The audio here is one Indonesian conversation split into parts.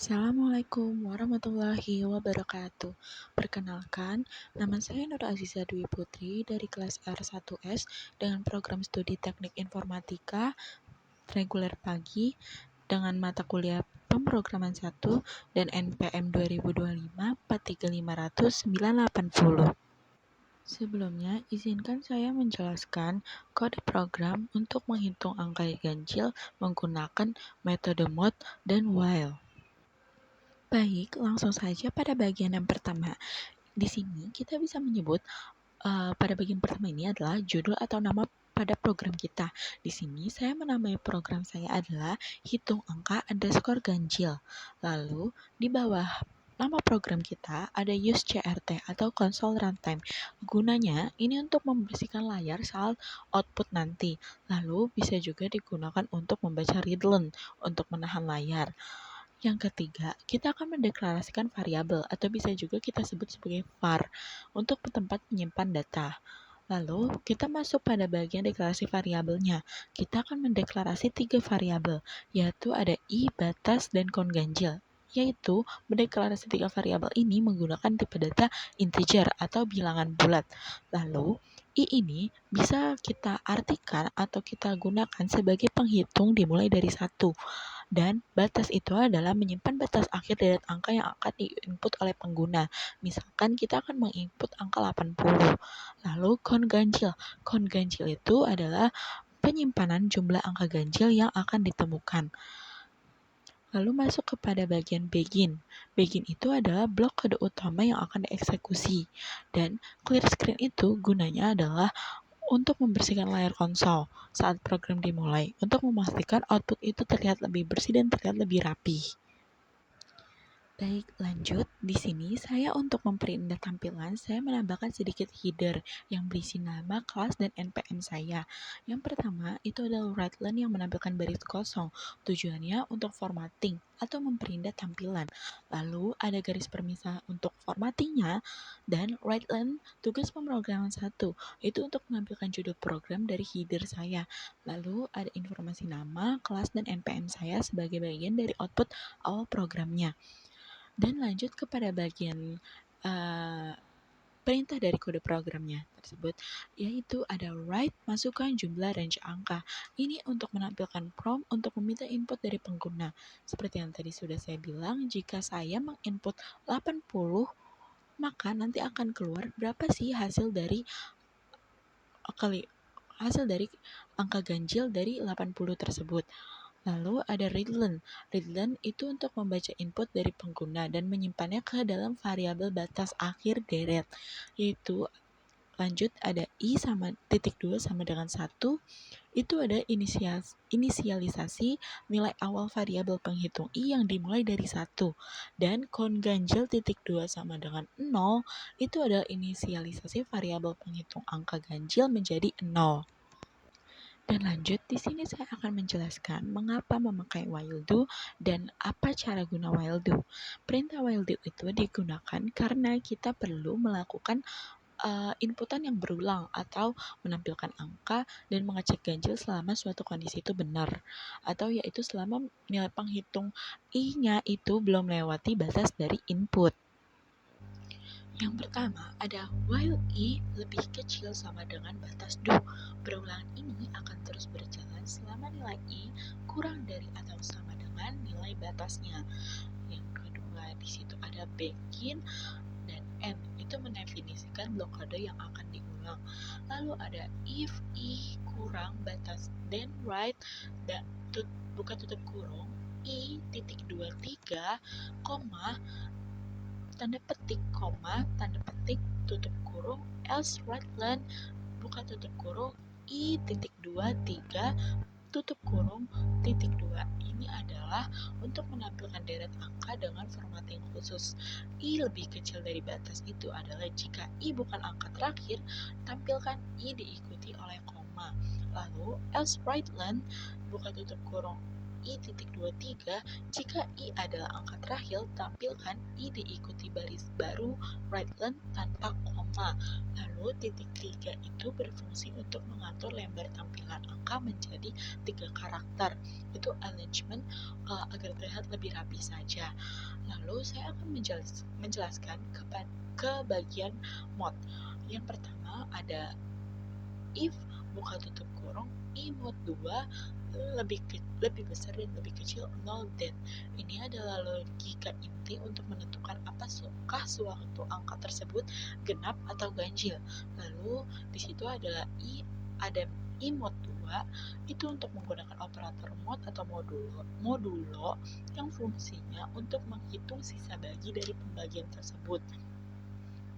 Assalamualaikum warahmatullahi wabarakatuh. Perkenalkan, nama saya Nur Aziza Dwi Putri dari kelas R1S dengan program studi Teknik Informatika reguler pagi dengan mata kuliah Pemrograman 1 dan NPM 2025 43500 980. Sebelumnya, izinkan saya menjelaskan kode program untuk menghitung angka ganjil menggunakan metode mode dan while. Baik, langsung saja pada bagian yang pertama. Di sini kita bisa menyebut pada bagian pertama ini adalah judul atau nama pada program kita. Di sini saya menamai program saya adalah hitung angka underscore ganjil. Lalu di bawah nama program kita ada use CRT atau console runtime. Gunanya ini untuk membersihkan layar saat output nanti. Lalu bisa juga digunakan untuk membaca readline untuk menahan layar. Yang ketiga, kita akan mendeklarasikan variabel atau bisa juga kita sebut sebagai var untuk tempat menyimpan data. Lalu, kita masuk pada bagian deklarasi variabelnya. Kita akan mendeklarasi 3 variabel, yaitu ada i, batas, dan count ganjil. Yaitu, mendeklarasi 3 variabel ini menggunakan tipe data integer atau bilangan bulat. Lalu, i ini bisa kita artikan atau kita gunakan sebagai penghitung dimulai dari 1. Dan batas itu adalah menyimpan batas akhir dari angka yang akan di-input oleh pengguna. Misalkan kita akan menginput angka 80. Lalu count ganjil. Count ganjil itu adalah penyimpanan jumlah angka ganjil yang akan ditemukan. Lalu masuk kepada bagian begin. Begin itu adalah blok kode utama yang akan dieksekusi. Dan clear screen itu gunanya adalah untuk membersihkan layar konsol saat program dimulai, untuk memastikan output itu terlihat lebih bersih dan terlihat lebih rapi. Baik, lanjut. Di sini saya untuk memperindah tampilan, saya menambahkan sedikit header yang berisi nama, kelas, dan NPM saya. Yang pertama, itu adalah WriteLine yang menampilkan baris kosong. Tujuannya untuk formatting atau memperindah tampilan. Lalu ada garis permisah untuk formattingnya, dan WriteLine tugas pemrograman 1. Itu untuk menampilkan judul program dari header saya. Lalu ada informasi nama, kelas, dan NPM saya sebagai bagian dari output awal programnya. Dan lanjut kepada bagian perintah dari kode programnya tersebut, yaitu ada write, masukkan jumlah range angka. Ini untuk menampilkan prompt untuk meminta input dari pengguna. Seperti yang tadi sudah saya bilang, jika saya menginput 80, maka nanti akan keluar berapa sih hasil dari angka ganjil dari 80 tersebut. Lalu ada readline. Readline itu untuk membaca input dari pengguna dan menyimpannya ke dalam variabel batas akhir deret. Yaitu lanjut ada i sama titik 2 sama dengan 1. Itu ada inisialisasi nilai awal variabel penghitung i yang dimulai dari 1. Dan count ganjil titik 2 sama dengan 0. Itu adalah inisialisasi variabel penghitung angka ganjil menjadi 0. Dan lanjut, di sini saya akan menjelaskan mengapa memakai while do dan apa cara guna while do. Perintah while do itu digunakan karena kita perlu melakukan inputan yang berulang atau menampilkan angka dan mengecek ganjil selama suatu kondisi itu benar, atau yaitu selama nilai penghitung i-nya itu belum melewati batas dari input. Yang pertama ada while i lebih kecil sama dengan batas do. Perulangan ini akan terus berjalan selama nilai i kurang dari atau sama dengan nilai batasnya. Yang kedua di situ ada begin dan end, itu mendefinisikan blok kode yang akan diulang. Lalu ada if i kurang batas then write dan buka tutup kurung i titik 23 koma tanda petik, koma, tanda petik, tutup kurung, else WriteLine, buka tutup kurung, i titik 23, tutup kurung, titik 2. Ini adalah untuk menampilkan deret angka dengan formatting khusus. I lebih kecil dari batas itu adalah jika i bukan angka terakhir, tampilkan i diikuti oleh koma. Lalu, else WriteLine, buka tutup kurung, I.23 jika I adalah angka terakhir, tampilkan I diikuti baris baru right-len tanpa koma. Lalu titik 3 itu berfungsi untuk mengatur lembar tampilan angka menjadi 3 karakter. Itu arrangement agar terlihat lebih rapi saja. Lalu saya akan menjelaskan ke bagian mod. Yang pertama ada if buka tutup kurung I mod 2 lebih besar dan lebih kecil 0 dan ini adalah logika inti untuk menentukan apakah suatu angka tersebut genap atau ganjil. Lalu di situ adalah ada I mod 2 itu untuk menggunakan operator mod atau modulo yang fungsinya untuk menghitung sisa bagi dari pembagian tersebut.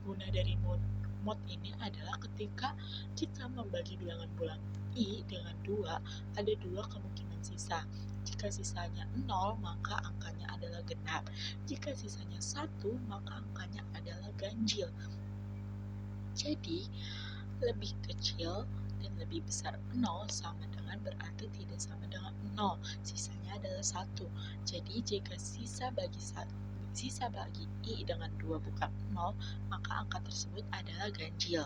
Guna dari mod ini adalah ketika kita membagi bilangan bulan I dengan 2, ada 2 kemungkinan sisa. Jika sisanya 0, maka angkanya adalah genap. Jika sisanya 1, maka angkanya adalah ganjil. Jadi, lebih kecil dan lebih besar 0 sama dengan berarti tidak sama dengan 0. Sisanya adalah 1. Jadi, jika sisa bagi I dengan 2 bukan 0, maka angka tersebut adalah ganjil.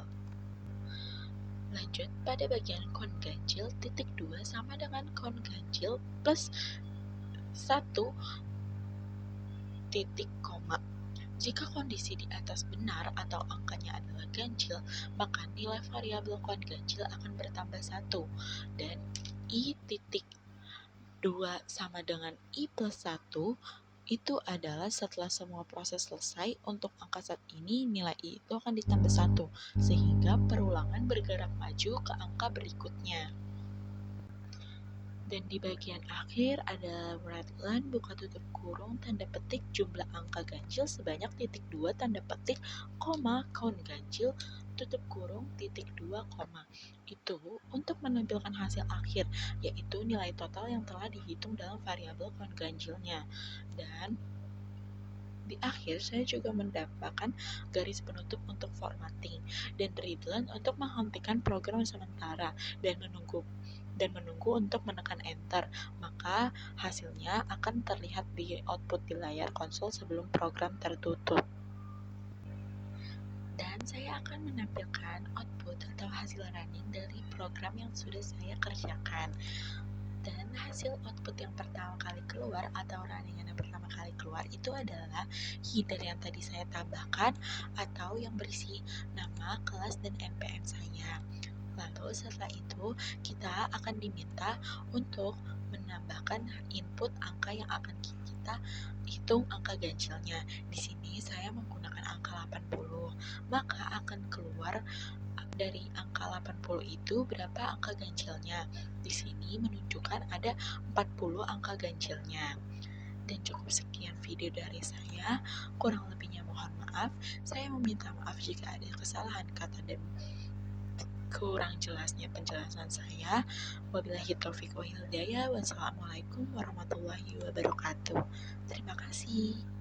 Lanjut, pada bagian kon ganjil, titik 2 sama dengan kon ganjil plus 1 titik koma. Jika kondisi di atas benar atau angkanya adalah ganjil, maka nilai variabel kon ganjil akan bertambah 1 dan I titik 2 sama dengan I plus 1 itu adalah setelah semua proses selesai untuk angka saat ini nilai I itu akan ditambah 1 sehingga perulangan bergerak maju ke angka berikutnya. Dan di bagian akhir ada right-len buka tutup kurung tanda petik jumlah angka ganjil sebanyak titik 2 tanda petik koma kon ganjil tutup kurung titik 2 koma. Itu untuk menampilkan hasil akhir, yaitu nilai total yang telah dihitung dalam variabel kon ganjilnya. Dan di akhir saya juga mendapatkan garis penutup untuk formatting dan readline untuk menghentikan program sementara dan menunggu untuk menekan enter, maka hasilnya akan terlihat di output di layar konsol sebelum program tertutup. Dan saya akan menampilkan output atau hasil running dari program yang sudah saya kerjakan. Dan hasil output yang pertama kali keluar atau runningan yang pertama kali keluar itu adalah header yang tadi saya tambahkan atau yang berisi nama, kelas, dan NPM saya. Lalu setelah itu kita akan diminta untuk menambahkan input angka yang akan kita hitung angka ganjilnya. Di sini saya menggunakan angka 80. Maka akan keluar dari angka 80 itu berapa angka ganjilnya. Di sini menunjukkan ada 40 angka ganjilnya. Dan cukup sekian video dari saya. Kurang lebihnya mohon maaf. Saya meminta maaf jika ada kesalahan kata dan kurang jelasnya penjelasan saya. Wabillahi taufiq wal hidayah. Wassalamualaikum warahmatullahi wabarakatuh. Terima kasih.